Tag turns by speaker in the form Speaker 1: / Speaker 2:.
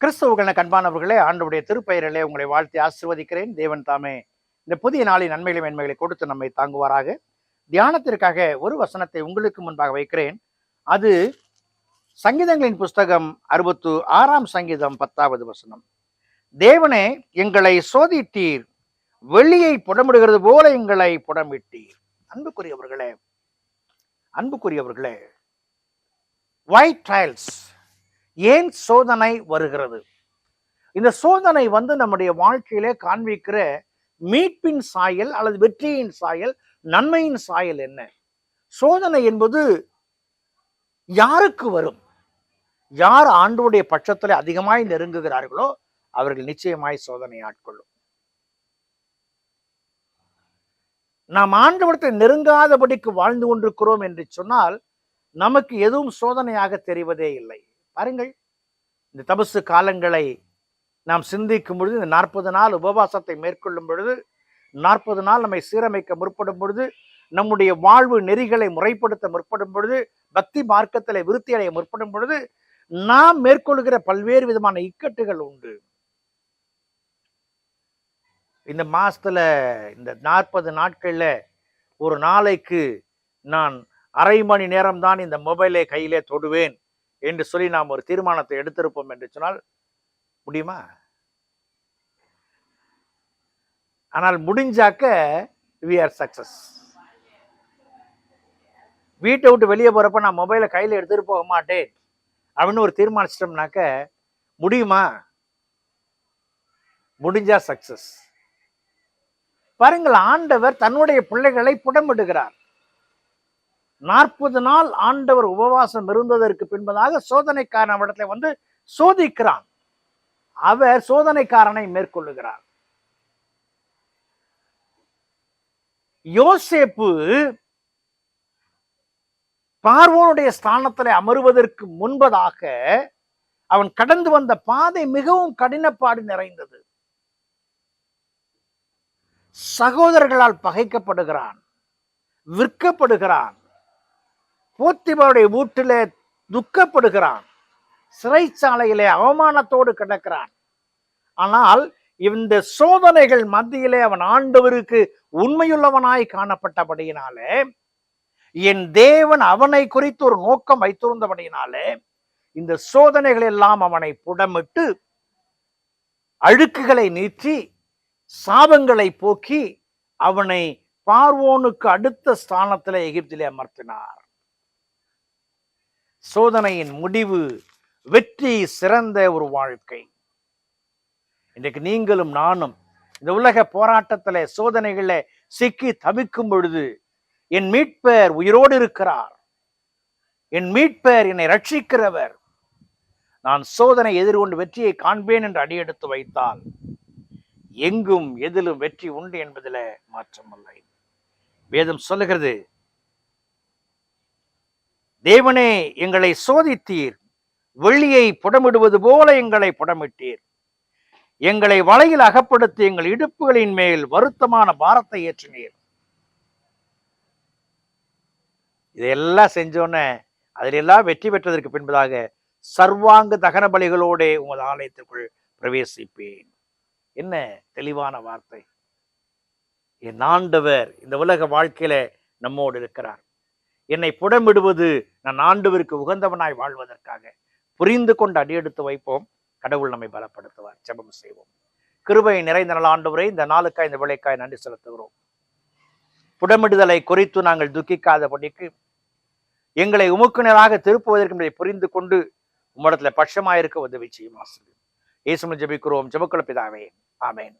Speaker 1: கிறிஸ்தவர்கள் கண்பானவர்களே, ஆண்டவருடைய திருப்பெயரிலே உங்களை வாழ்த்தி ஆசீர்வதிக்கிறேன். தேவன் தாமே இந்த புதிய நாளின் நன்மைகளை மேன்மைகளை கொடுத்து நம்மை தாங்குவாராக. தியானத்திற்காக ஒரு வசனத்தை உங்களுக்கு முன்பாக வைக்கிறேன். அது சங்கீதங்களின் புஸ்தகம் 66ஆம் சங்கீதம் 10வது வசனம். தேவனே, எங்களை சோதித்தீர், வெள்ளியை புடமிடுகிறது போல எங்களை புடமிட்டீர். அன்புக்குரியவர்களே, why trials? ஏன் சோதனை வருகிறது? இந்த சோதனை நம்முடைய வாழ்க்கையிலே காண்பிக்கிற மீட்பின் சாயல் அல்லது வெற்றியின் சாயல், நன்மையின் சாயல் என்ன? சோதனை என்பது யாருக்கு வரும்? யார் ஆண்டவருடைய பட்சத்தில் அதிகமாய் நெருங்குகிறார்களோ அவர்கள் நிச்சயமாய் சோதனை ஆட்கொள்ளும். நாம் ஆண்டவரத்தை நெருங்காதபடிக்கு வாழ்ந்து கொண்டிருக்கிறோம் என்று சொன்னால் நமக்கு எதுவும் சோதனையாக தெரிவதே இல்லை. பாருங்கள், இந்த தபசு காலங்களை நாம் சிந்திக்கும் பொழுது, இந்த 40 நாள் உபவாசத்தை மேற்கொள்ளும் பொழுது, 40 நாள் நம்மை சீரமைக்க முற்படும் பொழுது, நம்முடைய வாழ்வு நெறிகளை முறைப்படுத்த முற்படும் பொழுது, பக்தி மார்க்கத்திலே விருத்தி அடைய முற்படும் பொழுது நாம் மேற்கொள்கிற பல்வேறு விதமான இக்கட்டுகள் உண்டு. இந்த மாசத்துல இந்த 40 நாட்கள்ல ஒரு நாளைக்கு நான் அரை மணி நேரம் தான் இந்த மொபைலை கையிலே தொடுவேன் என்று சொல்லி நாம் ஒரு தீர்மானத்தை எடுத்திருப்போம் என்று சொன்னால் முடியுமா? ஆனால் முடிஞ்சாக்க we are success. வீட்டை விட்டு வெளியே போறப்ப நான் மொபைலை கையில எடுத்துட்டு போக மாட்டேன் அப்படின்னு ஒரு தீர்மானிச்சிட்டோம்னாக்க முடியுமா? முடிஞ்சா சக்சஸ். பாருங்கள், ஆண்டவர் தன்னுடைய பிள்ளைகளை புடமிடுகிறார். 40 நாள் ஆண்டவர் உபவாசம் இருந்ததற்கு பின்பதாக சோதனைக்காரன் இடத்துல சோதிக்கிறான். அவர் சோதனைக்காரனை மேற்கொள்ளுகிறார். யோசேப்பு பார்வோனுடைய ஸ்தானத்தில் அமருவதற்கு முன்பதாக அவன் கடந்து வந்த பாதை மிகவும் கடினப்பாடு நிறைந்தது. சகோதரர்களால் பகைக்கப்படுகிறான், விற்கப்படுகிறான், போத்திபாருடைய வீட்டிலே துக்கப்படுகிறான், சிறைச்சாலையிலே அவமானத்தோடு கிடக்கிறான். ஆனால் இந்த சோதனைகள் மத்தியிலே அவன் ஆண்டவருக்கு உண்மையுள்ளவனாய் காணப்பட்டபடியினாலே, என் தேவன் அவனை குறித்து ஒரு நோக்கம் வைத்திருந்தபடியினாலே, இந்த சோதனைகள் எல்லாம் அவனை புடமிட்டு அழுக்குகளை நீற்றி சாபங்களை போக்கி அவனை பார்வோனுக்கு அடுத்த ஸ்தானத்திலே எகிப்திலே அமர்த்தினார். சோதனையின் முடிவு வெற்றி, சிறந்த ஒரு வாழ்க்கை. இன்றைக்கு நீங்களும் நானும் இந்த உலக போராட்டத்திலே சோதனைகளை சிக்கி தவிக்கும் பொழுது, என் மீட்பர் உயிரோடு இருக்கிறார், என் மீட்பர் என்னை ரட்சிக்கிறவர், நான் சோதனை எதிர்கொண்டு வெற்றியை காண்பேன் என்று அடியெடுத்து வைத்தால் எங்கும் எதிலும் வெற்றி உண்டு என்பதில் மாற்றமில்லை. வேதம் சொல்லுகிறது, தேவனே, எங்களை சோதித்தீர், வெள்ளியை புடமிடுவது போல எங்களை புடமிட்டீர், எங்களை வலையில் அகப்படுத்தி எங்கள் இடுப்புகளின் மேல் வருத்தமான பாரத்தை ஏற்றினீர். இதையெல்லாம் செஞ்சோன்னே அதிலெல்லாம் வெற்றி பெற்றதற்கு பின்பதாக சர்வாங்க தகன பலிகளோட உமது ஆலயத்திற்குள் பிரவேசிப்பேன். என்ன தெளிவான வார்த்தை! என் ஆண்டவர் இந்த உலக வாழ்க்கையில நம்மோடு இருக்கிறார். என்னை புடமிடுவது நான் ஆண்டவருக்கு உகந்தவனாய் வாழ்வதற்காக. புரிந்து கொண்டு அடியெடுத்து வைப்போம். கடவுள் நம்மை பலப்படுத்துவார். ஜெபம் செய்வோம். கிருபை நிறைந்த நாள் ஆண்டவரே, இந்த நாளுக்காய் இந்த விளைக்காய் நன்றி செலுத்துகிறோம். புடமிடுதலை குறித்து நாங்கள் துக்கிக்காதபடிக்கு எங்களை உமக்கு நேராக திருப்புவதற்கு புரிந்து கொண்டு உம்மிடத்துல பட்சமாயிருக்க உதவி செய்யும் ஆசிரியர். இயேசுவில் ஜெபிக்கிறோம், ஜெபக்குள்ள பிதாவே, ஆமென்.